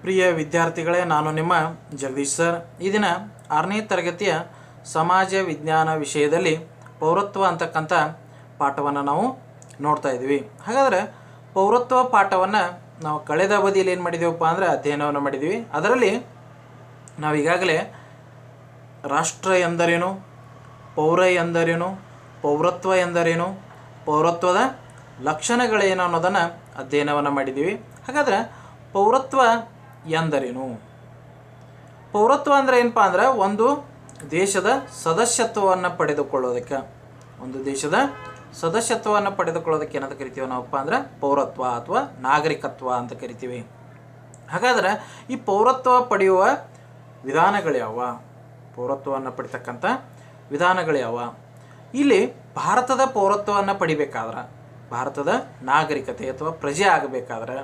ಪ್ರಿಯ ವಿದ್ಯಾರ್ಥಿಗಳೇ, ನಾನು ನಿಮ್ಮ ಜಗದೀಶ್ ಸರ್. ಈ ದಿನ 6ನೇ ತರಗತಿಯ ಸಮಾಜ ವಿಜ್ಞಾನ ವಿಷಯದಲ್ಲಿ ಪೌರತ್ವ ಅಂತಕ್ಕಂಥ ಪಾಠವನ್ನು ನಾವು ನೋಡ್ತಾ ಇದ್ದೀವಿ. ಹಾಗಾದರೆ ಪೌರತ್ವ ಪಾಠವನ್ನು ನಾವು ಕಳೆದ ಅವಧಿಯಲ್ಲಿ ಏನು ಮಾಡಿದ್ದೀವಪ್ಪ ಅಂದರೆ ಅಧ್ಯಯನವನ್ನು ಮಾಡಿದ್ದೀವಿ. ಅದರಲ್ಲಿ ನಾವು ಈಗಾಗಲೇ ರಾಷ್ಟ್ರ ಎಂದರೇನು, ಪೌರ ಎಂದರೇನು, ಪೌರತ್ವ ಎಂದರೇನು, ಪೌರತ್ವದ ಲಕ್ಷಣಗಳೇನು ಅನ್ನೋದನ್ನು ಅಧ್ಯಯನವನ್ನು ಮಾಡಿದ್ದೀವಿ. ಹಾಗಾದರೆ ಪೌರತ್ವ ಎಂದರೇನು? ಪೌರತ್ವ ಅಂದರೆ ಏನಪ್ಪ ಅಂದ್ರೆ ಒಂದು ದೇಶದ ಸದಸ್ಯತ್ವವನ್ನು ಪಡೆದುಕೊಳ್ಳೋದಕ್ಕೆ, ಏನಂತ ಕರಿತೀವಿ ನಾವಪ್ಪ ಅಂದ್ರೆ ಪೌರತ್ವ ಅಥವಾ ನಾಗರಿಕತ್ವ ಅಂತ ಕರಿತೀವಿ. ಹಾಗಾದರೆ ಈ ಪೌರತ್ವ ಪಡೆಯುವ ವಿಧಾನಗಳ್ಯಾವ? ಪೌರತ್ವವನ್ನು ಪಡಿತಕ್ಕಂಥ ವಿಧಾನಗಳ್ಯಾವ? ಇಲ್ಲಿ ಭಾರತದ ಪೌರತ್ವವನ್ನು ಪಡಿಬೇಕಾದ್ರೆ, ಭಾರತದ ನಾಗರಿಕತೆ ಅಥವಾ ಪ್ರಜೆ ಆಗಬೇಕಾದ್ರೆ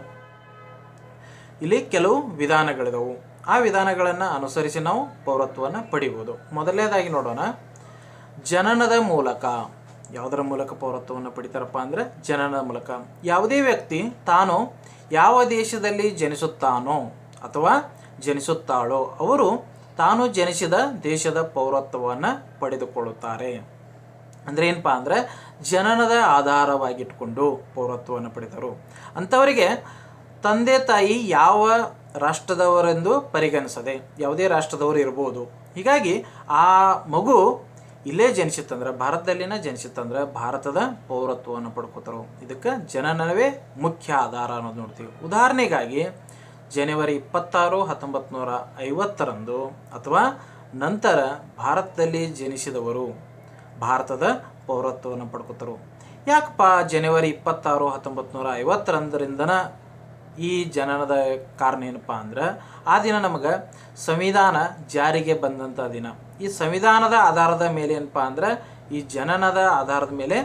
ಇಲ್ಲಿ ಕೆಲವು ವಿಧಾನಗಳಿದವು. ಆ ವಿಧಾನಗಳನ್ನು ಅನುಸರಿಸಿ ನಾವು ಪೌರತ್ವವನ್ನು ಪಡಿಬೋದು. ಮೊದಲನೇದಾಗಿ ನೋಡೋಣ, ಜನನದ ಮೂಲಕ. ಯಾವುದರ ಮೂಲಕ ಪೌರತ್ವವನ್ನು ಪಡಿತಾರಪ್ಪ ಅಂದರೆ ಜನನದ ಮೂಲಕ. ಯಾವುದೇ ವ್ಯಕ್ತಿ ತಾನು ಯಾವ ದೇಶದಲ್ಲಿ ಜನಿಸುತ್ತಾನೋ ಅಥವಾ ಜನಿಸುತ್ತಾಳೋ ಅವರು ತಾನು ಜನಿಸಿದ ದೇಶದ ಪೌರತ್ವವನ್ನು ಪಡೆದುಕೊಳ್ಳುತ್ತಾರೆ. ಅಂದರೆ ಏನಪ್ಪ ಅಂದರೆ ಜನನದ ಆಧಾರವಾಗಿಟ್ಕೊಂಡು ಪೌರತ್ವವನ್ನು ಪಡೆದರು. ಅಂಥವರಿಗೆ ತಂದೆ ತಾಯಿ ಯಾವ ರಾಷ್ಟ್ರದವರೆಂದು ಪರಿಗಣಿಸದೆ ಯಾವುದೇ ರಾಷ್ಟ್ರದವರು ಇರ್ಬೋದು. ಹೀಗಾಗಿ ಆ ಮಗು ಇಲ್ಲೇ ಜನಿಸಿತ್ತಂದ್ರೆ, ಭಾರತದಲ್ಲಿನ ಜನಿಸಿತ್ತಂದ್ರೆ ಭಾರತದ ಪೌರತ್ವವನ್ನು ಪಡ್ಕೋತಾರೆ. ಇದಕ್ಕೆ ಜನನವೇ ಮುಖ್ಯ ಆಧಾರ ಅನ್ನೋದು ನೋಡ್ತೀವಿ. ಉದಾಹರಣೆಗಾಗಿ ಜನವರಿ 26, 1950 ಅಥವಾ ನಂತರ ಭಾರತದಲ್ಲಿ ಜನಿಸಿದವರು ಭಾರತದ ಪೌರತ್ವವನ್ನು ಪಡ್ಕೋತಾರೆ. ಯಾಕಪ್ಪ ಜನವರಿ 26, 1950 ಈ ಜನನದ ಕಾರಣ ಏನಪ್ಪ ಅಂದ್ರೆ ಆ ದಿನ ನಮಗೆ ಸಂವಿಧಾನ ಜಾರಿಗೆ ಬಂದಂಥ ದಿನ. ಈ ಸಂವಿಧಾನದ ಆಧಾರದ ಮೇಲೆ ಏನಪ್ಪ ಅಂದ್ರೆ ಈ ಜನನದ ಆಧಾರದ ಮೇಲೆ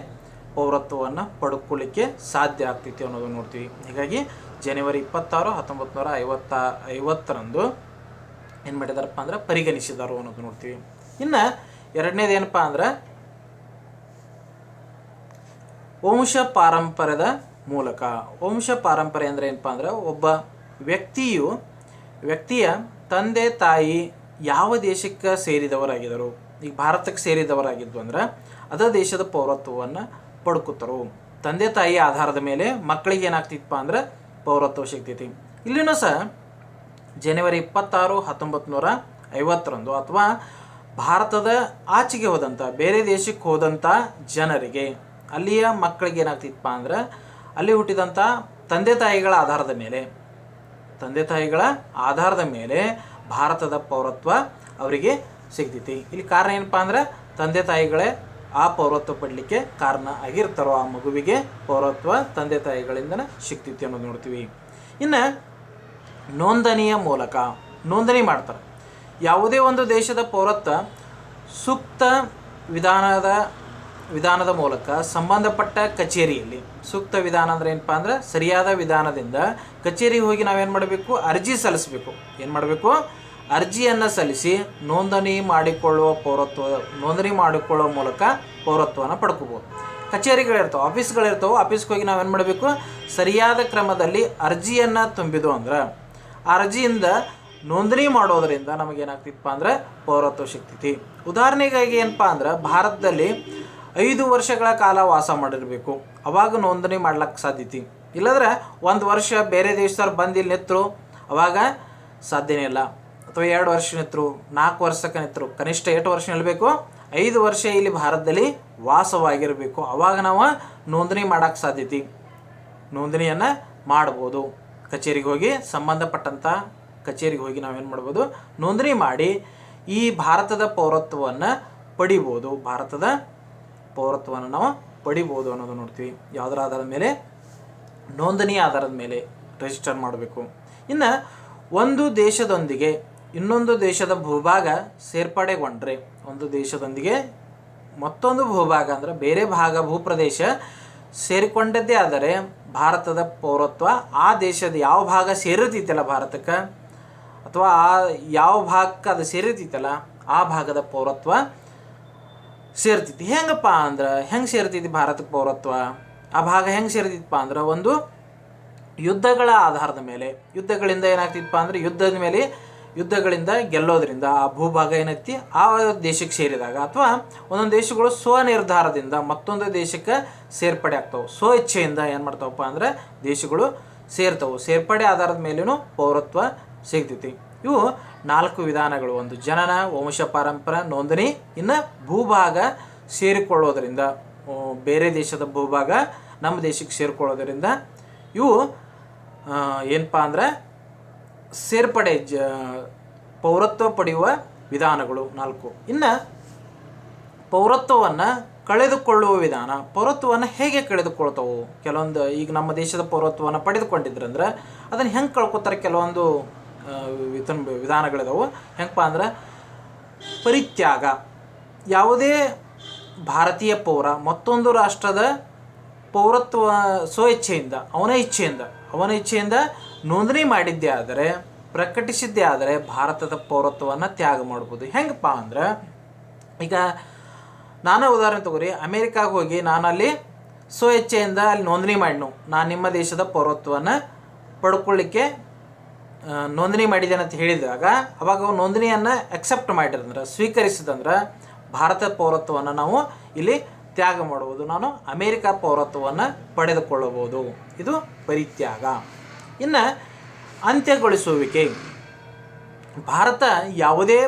ಪೌರತ್ವವನ್ನು ಪಡ್ಕೊಳ್ಳಿಕ್ಕೆ ಸಾಧ್ಯ ಆಗ್ತೈತಿ ಅನ್ನೋದನ್ನು ನೋಡ್ತೀವಿ. ಹೀಗಾಗಿ ಜನವರಿ 26, 1950 ಏನು ಮಾಡಿದಾರಪ್ಪ ಅಂದ್ರೆ ಪರಿಗಣಿಸಿದರು ಅನ್ನೋದು ನೋಡ್ತೀವಿ. ಇನ್ನು ಎರಡನೇದು ಏನಪ್ಪ ಅಂದ್ರೆ ವಂಶ ಪಾರಂಪರ್ಯದ ಮೂಲಕ. ವಂಶ ಪಾರಂಪರ್ಯ ಅಂದರೆ ಏನಪ್ಪ ಅಂದ್ರೆ ಒಬ್ಬ ವ್ಯಕ್ತಿಯ ತಂದೆ ತಾಯಿ ಯಾವ ದೇಶಕ್ಕೆ ಸೇರಿದವರಾಗಿದ್ದರು, ಈಗ ಭಾರತಕ್ಕೆ ಸೇರಿದವರಾಗಿದ್ದು ಅಂದ್ರೆ ಅದ ದೇಶದ ಪೌರತ್ವವನ್ನು ಪಡ್ಕೋತಾರೋ. ತಂದೆ ತಾಯಿ ಆಧಾರದ ಮೇಲೆ ಮಕ್ಕಳಿಗೆ ಏನಾಗ್ತಿತ್ತಪ್ಪ ಅಂದ್ರೆ ಪೌರತ್ವ ಸಿಗ್ತೈತಿ. ಇಲ್ಲಿನೂ ಸಹ ಜನವರಿ 26, 1950 ಅಥವಾ ಭಾರತದ ಆಚೆಗೆ ಹೋದಂಥ ಬೇರೆ ದೇಶಕ್ಕೆ ಹೋದಂಥ ಜನರಿಗೆ, ಅಲ್ಲಿಯ ಮಕ್ಕಳಿಗೆ ಏನಾಗ್ತಿತ್ತಪ್ಪ ಅಂದ್ರೆ ಅಲ್ಲಿ ಹುಟ್ಟಿದಂಥ ತಂದೆ ತಾಯಿಗಳ ಆಧಾರದ ಮೇಲೆ ಭಾರತದ ಪೌರತ್ವ ಅವರಿಗೆ ಸಿಗ್ತೈತಿ. ಇಲ್ಲಿ ಕಾರಣ ಏನಪ್ಪ ಅಂದ್ರೆ ತಂದೆ ತಾಯಿಗಳೇ ಆ ಪೌರತ್ವ ಪಡಲಿಕ್ಕೆ ಕಾರಣ ಆಗಿರ್ತಾರೋ. ಆ ಮಗುವಿಗೆ ಪೌರತ್ವ ತಂದೆ ತಾಯಿಗಳಿಂದನೇ ಸಿಗ್ತೈತಿ ಅನ್ನೋದು ನೋಡ್ತೀವಿ. ಇನ್ನು ನೋಂದಣಿಯ ಮೂಲಕ ನೋಂದಣಿ ಮಾಡ್ತಾರೆ. ಯಾವುದೇ ಒಂದು ದೇಶದ ಪೌರತ್ವ ಸೂಕ್ತ ವಿಧಾನದ ಮೂಲಕ ಸಂಬಂಧಪಟ್ಟ ಕಚೇರಿಯಲ್ಲಿ, ಸೂಕ್ತ ವಿಧಾನ ಅಂದರೆ ಏನಪ್ಪ ಅಂದ್ರೆ ಸರಿಯಾದ ವಿಧಾನದಿಂದ ಕಚೇರಿಗೆ ಹೋಗಿ ನಾವೇನು ಮಾಡಬೇಕು, ಅರ್ಜಿ ಸಲ್ಲಿಸಬೇಕು. ಏನು ಮಾಡಬೇಕು, ಅರ್ಜಿಯನ್ನು ಸಲ್ಲಿಸಿ ನೋಂದಣಿ ಮಾಡಿಕೊಳ್ಳುವ ಮೂಲಕ ಪೌರತ್ವವನ್ನು ಪಡ್ಕೋಬೋದು. ಕಚೇರಿಗಳಿರ್ತಾವೆ, ಆಫೀಸ್ಗೆ ಹೋಗಿ ನಾವೇನು ಮಾಡಬೇಕು, ಸರಿಯಾದ ಕ್ರಮದಲ್ಲಿ ಅರ್ಜಿಯನ್ನು ತುಂಬಿದು ಅಂದ್ರೆ ಆ ಅರ್ಜಿಯಿಂದ ನೋಂದಣಿ ಮಾಡೋದರಿಂದ ನಮಗೇನಾಗ್ತಿತ್ತಪ್ಪ ಅಂದ್ರೆ ಪೌರತ್ವ ಸಿಗ್ತೈತಿ. ಉದಾಹರಣೆಗಾಗಿ ಏನಪ್ಪ ಅಂದ್ರೆ ಭಾರತದಲ್ಲಿ 5 ವರ್ಷಗಳ ಕಾಲ ವಾಸ ಮಾಡಿರಬೇಕು, ಅವಾಗ ನೋಂದಣಿ ಮಾಡ್ಲಿಕ್ಕೆ ಸಾಧ್ಯತೆ. ಇಲ್ಲಂದ್ರೆ 1 ವರ್ಷ ಬೇರೆ ದೇಶದವ್ರು ಬಂದು ಇಲ್ಲಿ ನಿಂತರು ಅವಾಗ ಸಾಧ್ಯನೇ ಇಲ್ಲ. ಅಥವಾ 2 ವರ್ಷ ನಿಂತರು, 4 ವರ್ಷಕ್ಕೆ ನಿಂತರು, ಕನಿಷ್ಠ 8 ವರ್ಷ ನಿಲ್ಲಬೇಕು. 5 ವರ್ಷ ಇಲ್ಲಿ ಭಾರತದಲ್ಲಿ ವಾಸವಾಗಿರಬೇಕು, ಅವಾಗ ನಾವು ನೋಂದಣಿ ಮಾಡೋಕ್ಕೆ ಸಾಧ್ಯತೆ. ನೋಂದಣಿಯನ್ನು ಮಾಡ್ಬೋದು. ಕಚೇರಿಗೆ ಹೋಗಿ, ಸಂಬಂಧಪಟ್ಟಂಥ ಕಚೇರಿಗೆ ಹೋಗಿ ನಾವೇನು ಮಾಡ್ಬೋದು, ನೋಂದಣಿ ಮಾಡಿ ಈ ಭಾರತದ ಪೌರತ್ವವನ್ನು ಪಡಿಬೋದು. ಭಾರತದ ಪೌರತ್ವವನ್ನು ನಾವು ಪಡಿಬೋದು ಅನ್ನೋದು ನೋಡ್ತೀವಿ. ಯಾವುದರ ಆಧಾರದ ಮೇಲೆ? ನೋಂದಣಿ ಆಧಾರದ ಮೇಲೆ ರಿಜಿಸ್ಟರ್ ಮಾಡಬೇಕು. ಇನ್ನು ಒಂದು ದೇಶದೊಂದಿಗೆ ಇನ್ನೊಂದು ದೇಶದ ಭೂಭಾಗ ಸೇರ್ಪಡೆಗೊಂಡ್ರೆ, ಒಂದು ದೇಶದೊಂದಿಗೆ ಮತ್ತೊಂದು ಭೂಭಾಗ ಅಂದರೆ ಬೇರೆ ಭೂಪ್ರದೇಶ ಸೇರಿಕೊಂಡದ್ದೇ ಆದರೆ ಭಾರತದ ಪೌರತ್ವ ಆ ದೇಶದ ಯಾವ ಭಾಗ ಸೇರಿರ್ತೈತಲ್ಲ ಭಾರತಕ್ಕೆ, ಅಥವಾ ಆ ಯಾವ ಭಾಗಕ್ಕೆ ಅದು ಸೇರಿರ್ತೈತಲ್ಲ ಆ ಭಾಗದ ಪೌರತ್ವ ಸೇರ್ತೈತಿ. ಹೆಂಗಪ್ಪ ಅಂದ್ರೆ ಹೆಂಗೆ ಸೇರ್ತೈತಿ ಭಾರತಕ್ಕೆ ಪೌರತ್ವ? ಆ ಭಾಗ ಹೆಂಗೆ ಸೇರ್ತೈತಪ್ಪ ಅಂದ್ರೆ ಒಂದು ಯುದ್ಧಗಳ ಆಧಾರದ ಮೇಲೆ, ಯುದ್ಧಗಳಿಂದ ಏನಾಗ್ತಿತ್ತಪ್ಪ ಅಂದರೆ ಯುದ್ಧಗಳಿಂದ ಗೆಲ್ಲೋದ್ರಿಂದ ಆ ಭೂಭಾಗ ಏನೈತಿ ಆ ದೇಶಕ್ಕೆ ಸೇರಿದಾಗ, ಅಥವಾ ಒಂದೊಂದು ದೇಶಗಳು ಸ್ವನಿರ್ಧಾರದಿಂದ ಮತ್ತೊಂದು ದೇಶಕ್ಕೆ ಸೇರ್ಪಡೆ ಆಗ್ತಾವೆ. ಸ್ವ ಇಚ್ಛೆಯಿಂದ ಏನು ಮಾಡ್ತಾವಪ್ಪ ಅಂದರೆ ದೇಶಗಳು ಸೇರ್ತವೆ. ಸೇರ್ಪಡೆ ಆಧಾರದ ಮೇಲೂ ಪೌರತ್ವ ಸಿಗ್ತೈತಿ. ಇವು 4 ವಿಧಾನಗಳು. ಒಂದು ಜನನ, ವಂಶ ಪಾರಂಪರ, ನೋಂದಣಿ, ಇನ್ನು ಭೂಭಾಗ ಸೇರಿಕೊಳ್ಳೋದರಿಂದ, ಬೇರೆ ದೇಶದ ಭೂಭಾಗ ನಮ್ಮ ದೇಶಕ್ಕೆ ಸೇರಿಕೊಳ್ಳೋದರಿಂದ ಇವು ಏನಪ್ಪ ಅಂದ್ರೆ ಸೇರ್ಪಡೆ ಪೌರತ್ವ ಪಡೆಯುವ ವಿಧಾನಗಳು 4. ಇನ್ನು ಪೌರತ್ವವನ್ನು ಕಳೆದುಕೊಳ್ಳುವ ವಿಧಾನ. ಪೌರತ್ವವನ್ನು ಹೇಗೆ ಕಳೆದುಕೊಳ್ತಾವೆ? ಕೆಲವೊಂದು ಈಗ ನಮ್ಮ ದೇಶದ ಪೌರತ್ವವನ್ನು ಪಡೆದುಕೊಂಡಿದ್ರಂದ್ರೆ ಅದನ್ನು ಹೆಂಗೆ ಕಳ್ಕೊತಾರೆ? ಕೆಲವೊಂದು ವಿಧಾನಗಳಿದಾವೆ. ಹೆಂಗಪ್ಪ ಅಂದ್ರೆ ಪರಿತ್ಯಾಗ. ಯಾವುದೇ ಭಾರತೀಯ ಪೌರ ಮತ್ತೊಂದು ರಾಷ್ಟ್ರದ ಪೌರತ್ವ ಸ್ವಇಚ್ಛೆಯಿಂದ ಅವನ ಇಚ್ಛೆಯಿಂದ ನೋಂದಣಿ ಮಾಡಿದ್ದೇ ಆದರೆ, ಪ್ರಕಟಿಸಿದ್ದೇ ಆದರೆ ಭಾರತದ ಪೌರತ್ವವನ್ನು ತ್ಯಾಗ ಮಾಡ್ಬೋದು. ಹೆಂಗಪ್ಪ ಅಂದ್ರೆ, ಈಗ ನಾನು ಉದಾಹರಣೆ ತಗೋರಿ, ಅಮೇರಿಕಾಗೆ ಹೋಗಿ ನಾನು ಅಲ್ಲಿ ಸ್ವಇಚ್ಛೆಯಿಂದ ಅಲ್ಲಿ ನೋಂದಣಿ ಮಾಡಿನು, ನಾನು ನಿಮ್ಮ ದೇಶದ ಪೌರತ್ವವನ್ನು ಪಡ್ಕೊಳ್ಳಿಕ್ಕೆ ನೋಂದಣಿ ಮಾಡಿದ್ದೇನೆ ಅಂತ ಹೇಳಿದಾಗ, ಅವಾಗ ನೋಂದಣಿಯನ್ನು ಅಕ್ಸೆಪ್ಟ್ ಮಾಡಿರಂದ್ರೆ, ಸ್ವೀಕರಿಸಿದಂದ್ರೆ ಭಾರತ ಪೌರತ್ವವನ್ನು ನಾವು ಇಲ್ಲಿ ತ್ಯಾಗ ಮಾಡುವುದು. ನಾನು ಅಮೇರಿಕಾ ಪೌರತ್ವವನ್ನು ಪಡೆದುಕೊಳ್ಳಬಹುದು. ಇದು ಪರಿತ್ಯಾಗ. ಇನ್ನು ಅಂತ್ಯಗೊಳಿಸುವಿಕೆ. ಭಾರತ ಯಾವುದೇ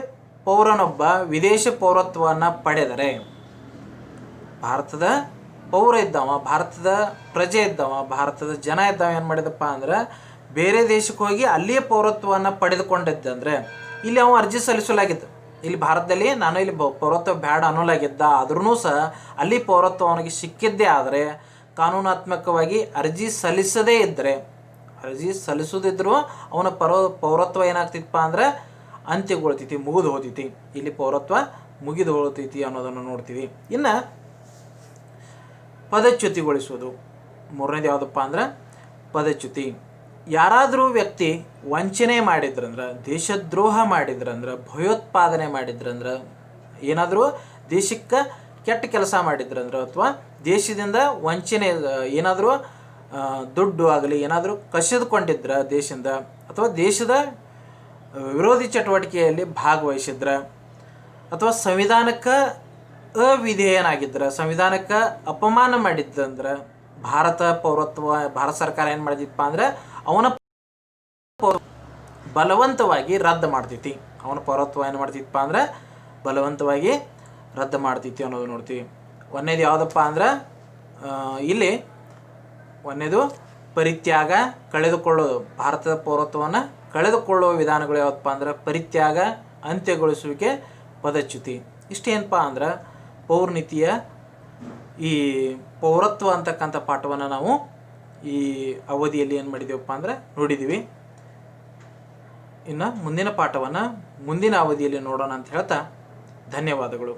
ಪೌರನೊಬ್ಬ ವಿದೇಶ ಪೌರತ್ವವನ್ನು ಪಡೆದರೆ, ಭಾರತದ ಪೌರ ಇದ್ದವ, ಭಾರತದ ಪ್ರಜೆ ಇದ್ದವ, ಭಾರತದ ಜನ ಇದ್ದವ ಏನು ಮಾಡಿದಪ್ಪ ಅಂದ್ರೆ ಬೇರೆ ದೇಶಕ್ಕೆ ಹೋಗಿ ಅಲ್ಲಿಯೇ ಪೌರತ್ವವನ್ನು ಪಡೆದುಕೊಂಡಿದ್ದಂದರೆ, ಇಲ್ಲಿ ಅವ ಅರ್ಜಿ ಸಲ್ಲಿಸಲಾಗಿತ್ತು. ಇಲ್ಲಿ ಭಾರತದಲ್ಲಿ ನಾನು ಇಲ್ಲಿ ಪೌರತ್ವ ಬೇಡ ಅನ್ನೋಲಾಗಿದ್ದ, ಆದ್ರೂ ಸಹ ಅಲ್ಲಿ ಪೌರತ್ವ ಅವನಿಗೆ ಸಿಕ್ಕಿದ್ದೇ ಆದರೆ, ಕಾನೂನಾತ್ಮಕವಾಗಿ ಅರ್ಜಿ ಸಲ್ಲಿಸೋದಿದ್ರೂ ಅವನ ಪೌರತ್ವ ಏನಾಗ್ತಿತ್ತಪ್ಪ ಅಂದ್ರೆ ಅಂತ್ಯಗೊಳ್ತೈತಿ, ಮುಗಿದು ಹೋಗ್ತೈತಿ. ಇಲ್ಲಿ ಪೌರತ್ವ ಮುಗಿದು ಹೋಗ್ತೈತಿ ಅನ್ನೋದನ್ನು ನೋಡ್ತೀವಿ. ಇನ್ನು ಪದಚ್ಯುತಿಗೊಳಿಸೋದು. 3ನೇದು ಯಾವುದಪ್ಪ ಅಂದ್ರೆ ಪದಚ್ಯುತಿ. ಯಾರಾದರೂ ವ್ಯಕ್ತಿ ವಂಚನೆ ಮಾಡಿದ್ರಂದ್ರೆ, ದೇಶದ್ರೋಹ ಮಾಡಿದ್ರಂದ್ರೆ, ಭಯೋತ್ಪಾದನೆ ಮಾಡಿದ್ರಂದ್ರೆ, ಏನಾದರೂ ದೇಶಕ್ಕೆ ಕೆಟ್ಟ ಕೆಲಸ ಮಾಡಿದ್ರಂದ್ರೆ, ಅಥವಾ ದೇಶದಿಂದ ವಂಚನೆ ಏನಾದರೂ ದುಡ್ಡು ಆಗಲಿ ಏನಾದರೂ ಕಸಿದುಕೊಂಡಿದ್ರೆ ದೇಶದಿಂದ, ಅಥವಾ ದೇಶದ ವಿರೋಧಿ ಚಟುವಟಿಕೆಯಲ್ಲಿ ಭಾಗವಹಿಸಿದ್ರೆ, ಅಥವಾ ಸಂವಿಧಾನಕ್ಕೆ ಅವಿಧೇಯನಾಗಿದ್ರೆ, ಸಂವಿಧಾನಕ್ಕೆ ಅಪಮಾನ ಮಾಡಿದ್ದಂದ್ರೆ, ಭಾರತ ಸರ್ಕಾರ ಏನು ಮಾಡಿದಿಪ್ಪ ಅಂದ್ರೆ ಅವನ ಬಲವಂತವಾಗಿ ರದ್ದು ಮಾಡ್ತೈತಿ. ಅವನ ಪೌರತ್ವ ಏನು ಮಾಡ್ತಿತ್ತಪ್ಪ ಅಂದ್ರೆ ಬಲವಂತವಾಗಿ ರದ್ದು ಮಾಡ್ತೈತಿ ಅನ್ನೋದು ನೋಡ್ತೀವಿ. 1ನೇದು ಯಾವುದಪ್ಪ ಅಂದ್ರೆ ಇಲ್ಲಿ 1ನೇದು ಪರಿತ್ಯಾಗ, ಕಳೆದುಕೊಳ್ಳೋದು. ಭಾರತದ ಪೌರತ್ವವನ್ನು ಕಳೆದುಕೊಳ್ಳುವ ವಿಧಾನಗಳು ಯಾವತ್ತಪ್ಪ ಅಂದ್ರೆ ಪರಿತ್ಯಾಗ, ಅಂತ್ಯಗೊಳಿಸುವಿಕೆ, ಪದಚ್ಯುತಿ. ಇಷ್ಟೇನಪ್ಪ ಅಂದ್ರೆ ಪೌರನೀತಿಯ ಈ ಪೌರತ್ವ ಅಂತಕ್ಕಂಥ ಪಾಠವನ್ನು ನಾವು ಈ ಅವಧಿಯಲ್ಲಿ ಏನು ಮಾಡಿದ್ದೀವಪ್ಪ ಅಂದ್ರೆ ನೋಡಿದ್ದೀವಿ. ಇನ್ನು ಮುಂದಿನ ಪಾಠವನ್ನು ಮುಂದಿನ ಅವಧಿಯಲ್ಲಿ ನೋಡೋಣ ಅಂತ ಹೇಳ್ತಾ ಧನ್ಯವಾದಗಳು.